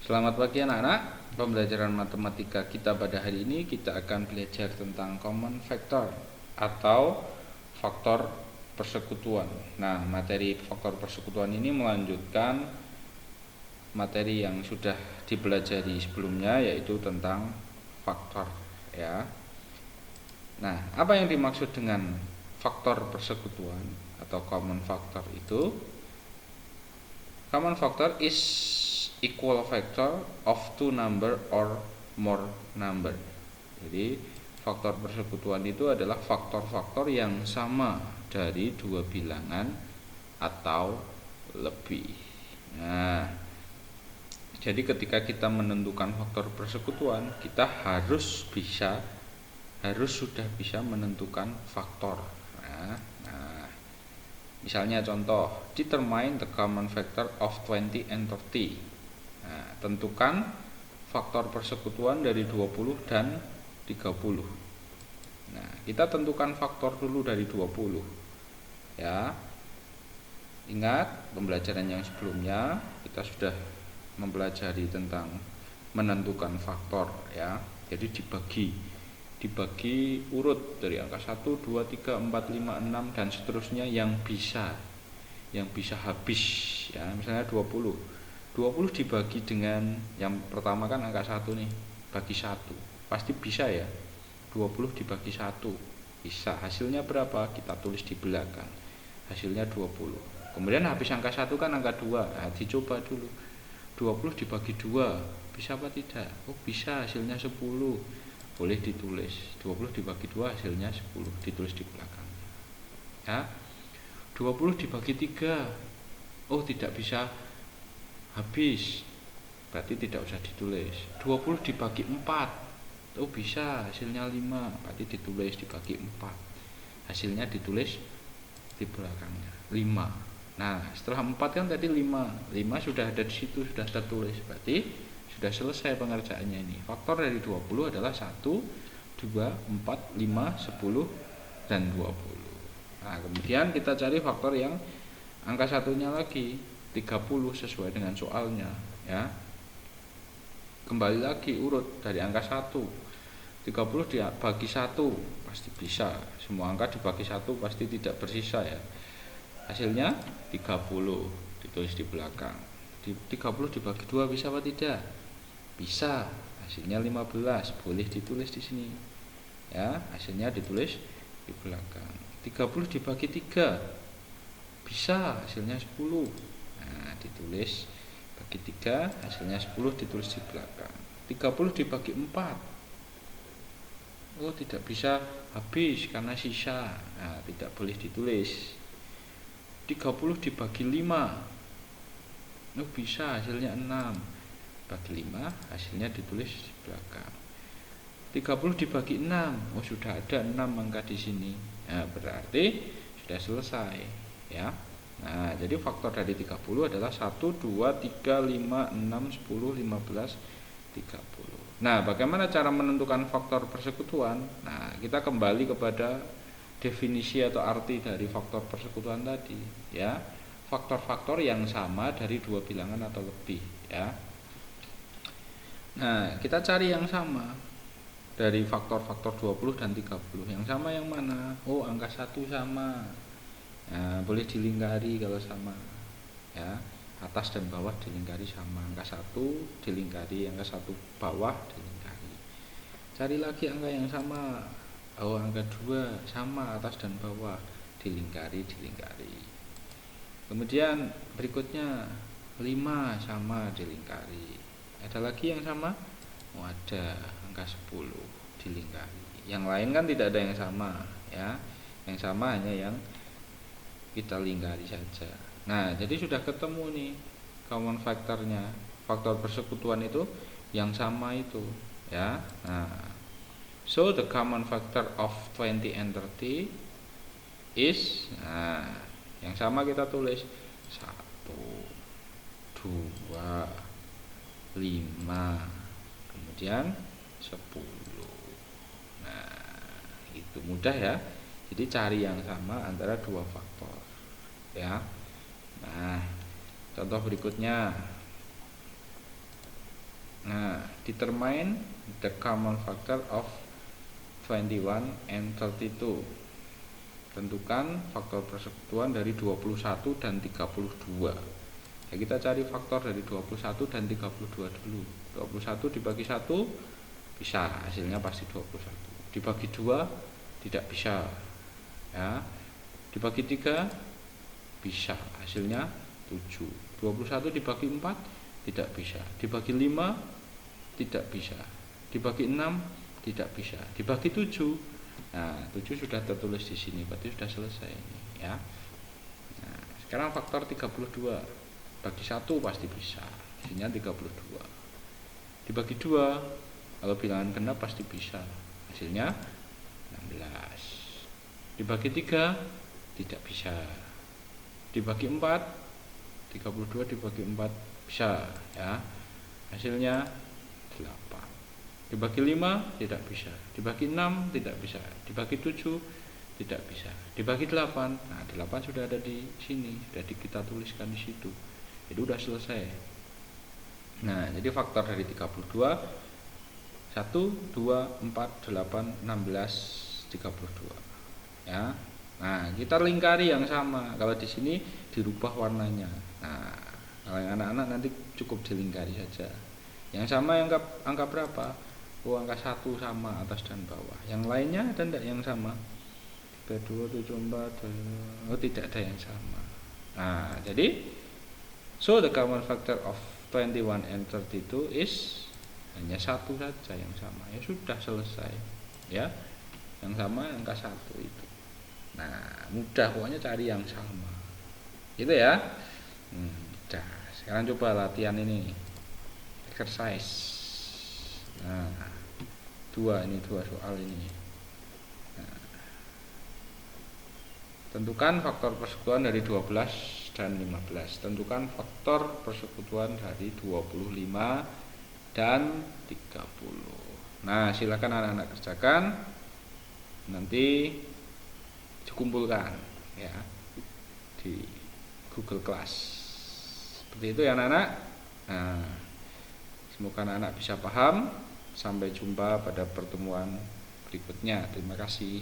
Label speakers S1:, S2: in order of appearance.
S1: Selamat pagi anak-anak. Pembelajaran matematika kita pada hari ini kita akan belajar tentang common factor atau faktor persekutuan. Nah, materi faktor persekutuan ini melanjutkan materi yang sudah dipelajari sebelumnya, yaitu tentang faktor ya. Nah, apa yang dimaksud dengan faktor persekutuan atau common factor itu? Common factor is equal factor of two number or more number. Jadi faktor persekutuan itu adalah faktor-faktor yang sama dari dua bilangan atau lebih. Nah, jadi ketika kita menentukan faktor persekutuan, kita harus sudah bisa menentukan faktor. Nah, misalnya contoh, determine the common factor of 20 and 30. Nah, tentukan faktor persekutuan dari 20 dan 30. Nah, kita tentukan faktor dulu dari 20. Ya. Ingat pembelajaran yang sebelumnya kita sudah mempelajari tentang menentukan faktor ya. Jadi dibagi urut dari angka 1, 2, 3, 4, 5, 6 dan seterusnya yang bisa habis ya. Misalnya 20 dibagi dengan yang pertama kan angka 1 nih, bagi 1 pasti bisa ya. 20 dibagi 1 bisa, hasilnya berapa kita tulis di belakang, hasilnya 20. Kemudian habis angka 1 kan angka 2, nah, dicoba dulu 20 dibagi 2 bisa apa tidak? Oh bisa, hasilnya 10, boleh ditulis 20 dibagi 2 hasilnya 10, ditulis di belakang ya. 20 dibagi 3, oh tidak bisa habis, berarti tidak usah ditulis. 20 dibagi 4, oh bisa, hasilnya 5, berarti ditulis dibagi 4, hasilnya ditulis di belakangnya 5. Nah setelah 4 kan tadi 5 sudah ada di situ, sudah tertulis, berarti sudah selesai pengerjaannya ini. Faktor dari 20 adalah 1, 2, 4, 5, 10, dan 20. Nah kemudian kita cari faktor yang angka satunya lagi, 30 sesuai dengan soalnya ya. Kembali lagi urut dari angka 1, 30 dibagi 1 pasti bisa, semua angka dibagi 1 pasti tidak bersisa ya. Hasilnya 30, ditulis di belakang. 30 dibagi 2 bisa apa tidak? Bisa, hasilnya 15, boleh ditulis di sini ya, hasilnya ditulis di belakang. 30 dibagi 3 bisa, hasilnya 10, nah ditulis bagi 3, hasilnya 10, ditulis di belakang. 30 dibagi 4, oh tidak bisa habis karena sisa, nah tidak boleh ditulis. 30 dibagi 5, oh bisa, hasilnya 6, bagi 5, hasilnya ditulis di belakang. 30 dibagi 6, oh sudah ada 6 angka di sini, nah berarti sudah selesai ya. Nah jadi faktor dari 30 adalah 1, 2, 3, 5, 6, 10, 15, 30. Nah bagaimana cara menentukan faktor persekutuan? Nah kita kembali kepada definisi atau arti dari faktor persekutuan tadi ya. Faktor-faktor yang sama dari dua bilangan atau lebih ya. Nah kita cari yang sama dari faktor-faktor 20 dan 30. Yang sama yang mana? Oh angka 1 sama, nah, boleh dilingkari kalau sama ya. Atas dan bawah dilingkari sama, angka 1 dilingkari, angka 1 bawah dilingkari. Cari lagi angka yang sama, oh angka 2 sama, atas dan bawah dilingkari. Kemudian berikutnya 5 sama, dilingkari. Ada lagi yang sama? Oh ada, angka 10 dilingkari. Yang lain kan tidak ada yang sama ya. Yang sama hanya yang kita lingkari saja. Nah jadi sudah ketemu nih common factornya, faktor persekutuan itu yang sama itu ya. Nah so the common factor of 20 and 30 is, nah yang sama kita tulis 1, 2, 5, kemudian 10. Nah itu mudah ya. Jadi cari yang sama antara dua faktor ya. Nah contoh berikutnya determine the common factor of 21 and 32. Tentukan faktor persekutuan dari 21 dan 32. Ya, kita cari faktor dari 21 dan 32 dulu. 21 dibagi 1 bisa, hasilnya pasti 21. Dibagi 2 tidak bisa. Ya. Dibagi 3 bisa, hasilnya 7. 21 dibagi 4 tidak bisa. Dibagi 5 tidak bisa. Dibagi 6 tidak bisa. Dibagi 7. Nah, 7 sudah tertulis di sini, berarti sudah selesai ini, ya. Nah, sekarang faktor 32 bagi 1 pasti bisa, hasilnya 32. Dibagi 2, kalau bilangan genap pasti bisa, hasilnya 16. Dibagi 3 tidak bisa. Dibagi 4, 32 dibagi 4 bisa, ya. Hasilnya 8. Dibagi 5 tidak bisa, dibagi 6 tidak bisa, dibagi 7 tidak bisa, dibagi 8. Nah, 8 sudah ada di sini, sudah kita tuliskan di situ. Itu sudah selesai. Nah, jadi faktor dari 32 1 2 4 8 16 32. Ya. Nah, kita lingkari yang sama. Kalau di sini dirubah warnanya. Nah, kalau yang anak-anak nanti cukup dilingkari saja. Yang sama angka berapa? Angka 1 sama atas dan bawah. Yang lainnya ada enggak yang sama? 32 74. Oh, tidak ada yang sama. Nah, jadi so the common factor of 21 and 32 is hanya 1 saja yang sama. Ya sudah selesai. Ya. Yang sama angka 1 itu. Nah, mudah pokoknya cari yang sama. Gitu ya. Udah. Sekarang coba latihan ini. Exercise. Nah, 2 soal ini. Nah, tentukan faktor persekutuan dari 12 dan 15. Tentukan faktor persekutuan dari 25 dan 30. Nah, silakan anak-anak kerjakan. Nanti dikumpulkan ya di Google Class. Seperti itu ya anak-anak. Nah, semoga anak-anak bisa paham. Sampai jumpa pada pertemuan berikutnya. Terima kasih.